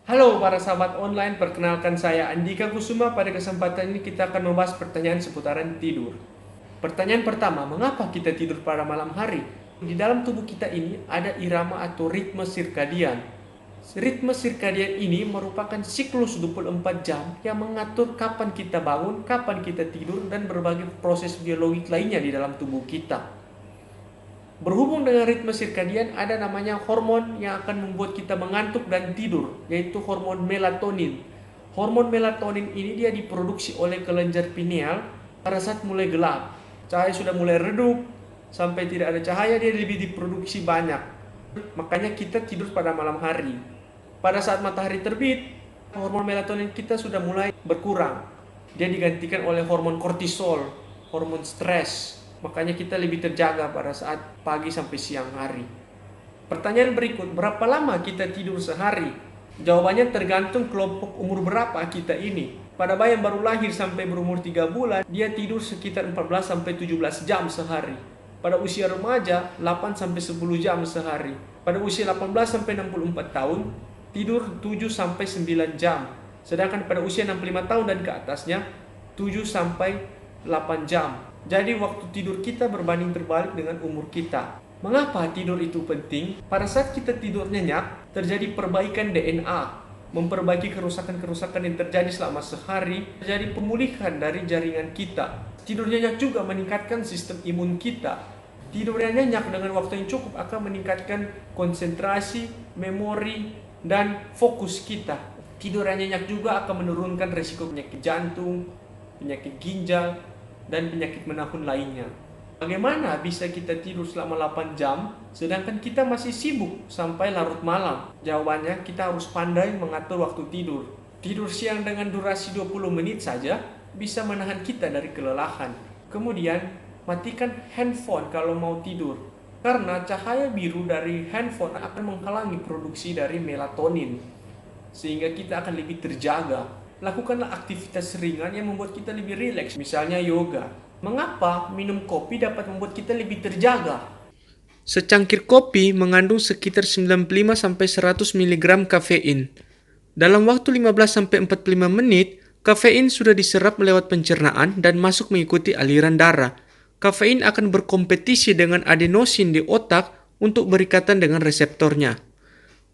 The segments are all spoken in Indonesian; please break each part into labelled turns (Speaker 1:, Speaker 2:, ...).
Speaker 1: Halo para sahabat online, perkenalkan saya Andika Kusuma. Pada kesempatan ini kita akan membahas pertanyaan seputaran tidur. Pertanyaan pertama, mengapa kita tidur pada malam hari? Di dalam tubuh kita ini ada irama atau ritme sirkadian. Ritme sirkadian ini merupakan siklus 24 jam yang mengatur kapan kita bangun, kapan kita tidur, dan berbagai proses biologis lainnya di dalam tubuh kita. Berhubung dengan ritme sirkadian, ada namanya hormon yang akan membuat kita mengantuk dan tidur, yaitu hormon melatonin. Hormon melatonin ini dia diproduksi oleh kelenjar pineal pada saat mulai gelap. Cahaya sudah mulai redup, sampai tidak ada cahaya dia lebih diproduksi banyak. Makanya kita tidur pada malam hari. Pada saat matahari terbit, hormon melatonin kita sudah mulai berkurang. Dia digantikan oleh hormon kortisol, hormon stres. Makanya kita lebih terjaga pada saat pagi sampai siang hari. Pertanyaan berikut, berapa lama kita tidur sehari? Jawabannya tergantung kelompok umur berapa kita ini. Pada bayi yang baru lahir sampai berumur 3 bulan, dia tidur sekitar 14 sampai 17 jam sehari. Pada usia remaja, 8 sampai 10 jam sehari. Pada usia 18 sampai 64 tahun, tidur 7 sampai 9 jam. Sedangkan pada usia 65 tahun dan ke atasnya, 7 sampai 8 jam. Jadi waktu tidur kita berbanding terbalik dengan umur kita. Mengapa tidur itu penting? Pada saat kita tidur nyenyak, terjadi perbaikan DNA, memperbaiki kerusakan-kerusakan yang terjadi selama sehari, terjadi pemulihan dari jaringan kita. Tidur nyenyak juga meningkatkan sistem imun kita. Tidur yang nyenyak dengan waktu yang cukup akan meningkatkan konsentrasi, memori, dan fokus kita. Tidur yang nyenyak juga akan menurunkan risiko penyakit jantung, penyakit ginjal, dan penyakit menahun lainnya. Bagaimana bisa kita tidur selama 8 jam sedangkan kita masih sibuk sampai larut malam? Jawabannya, kita harus pandai mengatur waktu tidur. Tidur siang dengan durasi 20 menit saja bisa menahan kita dari kelelahan. Kemudian, matikan handphone kalau mau tidur. Karena cahaya biru dari handphone akan menghalangi produksi dari melatonin, sehingga kita akan lebih terjaga. Lakukanlah aktivitas ringan yang membuat kita lebih rileks, misalnya yoga. Mengapa minum kopi dapat membuat kita lebih terjaga? Secangkir kopi mengandung sekitar 95-100 mg kafein. Dalam waktu 15-45 menit, kafein sudah diserap lewat pencernaan dan masuk mengikuti aliran darah. Kafein akan berkompetisi dengan adenosin di otak untuk berikatan dengan reseptornya.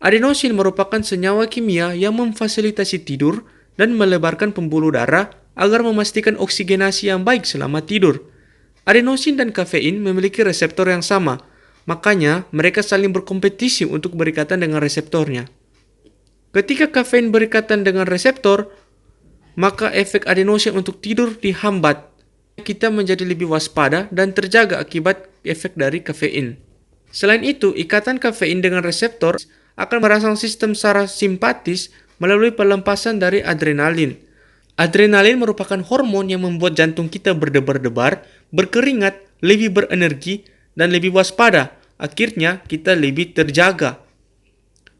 Speaker 1: Adenosin merupakan senyawa kimia yang memfasilitasi tidur dan melebarkan pembuluh darah agar memastikan oksigenasi yang baik selama tidur. Adenosin dan kafein memiliki reseptor yang sama, makanya mereka saling berkompetisi untuk berikatan dengan reseptornya. Ketika kafein berikatan dengan reseptor, maka efek adenosin untuk tidur dihambat. Kita menjadi lebih waspada dan terjaga akibat efek dari kafein. Selain itu, ikatan kafein dengan reseptor akan merangsang sistem parasimpatis melalui pelepasan dari adrenalin. Adrenalin merupakan hormon yang membuat jantung kita berdebar-debar, berkeringat, lebih berenergi, dan lebih waspada. Akhirnya, kita lebih terjaga.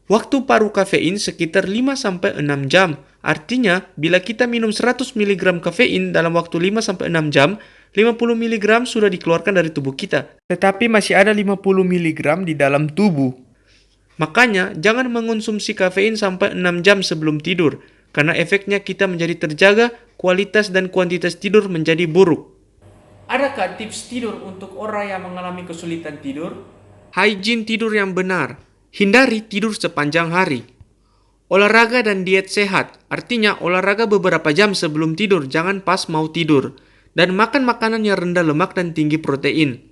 Speaker 1: Waktu paruh kafein sekitar 5-6 jam. Artinya, bila kita minum 100 mg kafein dalam waktu 5-6 jam, 50 mg sudah dikeluarkan dari tubuh kita. Tetapi masih ada 50 mg di dalam tubuh. Makanya, jangan mengonsumsi kafein sampai 6 jam sebelum tidur, karena efeknya kita menjadi terjaga, kualitas dan kuantitas tidur menjadi buruk. Adakah tips tidur untuk orang yang mengalami kesulitan tidur? Hygiene tidur yang benar. Hindari tidur sepanjang hari. Olahraga dan diet sehat, artinya olahraga beberapa jam sebelum tidur, jangan pas mau tidur. Dan makan makanan yang rendah lemak dan tinggi protein.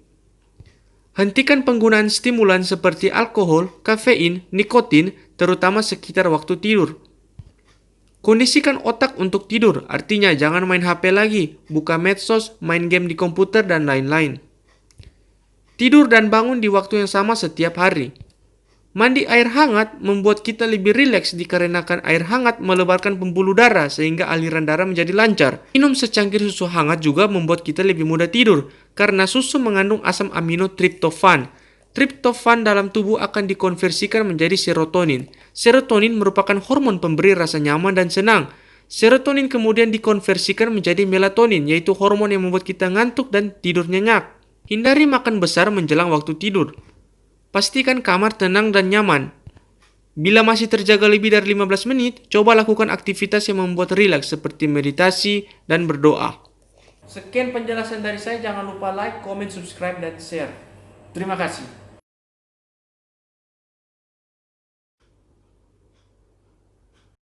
Speaker 1: Hentikan penggunaan stimulan seperti alkohol, kafein, nikotin, terutama sekitar waktu tidur. Kondisikan otak untuk tidur, artinya jangan main HP lagi, buka medsos, main game di komputer, dan lain-lain. Tidur dan bangun di waktu yang sama setiap hari. Mandi air hangat membuat kita lebih rileks dikarenakan air hangat melebarkan pembuluh darah sehingga aliran darah menjadi lancar. Minum secangkir susu hangat juga membuat kita lebih mudah tidur karena susu mengandung asam amino triptofan. Triptofan dalam tubuh akan dikonversikan menjadi serotonin. Serotonin merupakan hormon pemberi rasa nyaman dan senang. Serotonin kemudian dikonversikan menjadi melatonin, yaitu hormon yang membuat kita ngantuk dan tidur nyenyak. Hindari makan besar menjelang waktu tidur. Pastikan kamar tenang dan nyaman. Bila masih terjaga lebih dari 15 menit, coba lakukan aktivitas yang membuat rileks seperti meditasi dan berdoa. Sekian penjelasan dari saya, jangan lupa like, comment, subscribe, dan share. Terima kasih.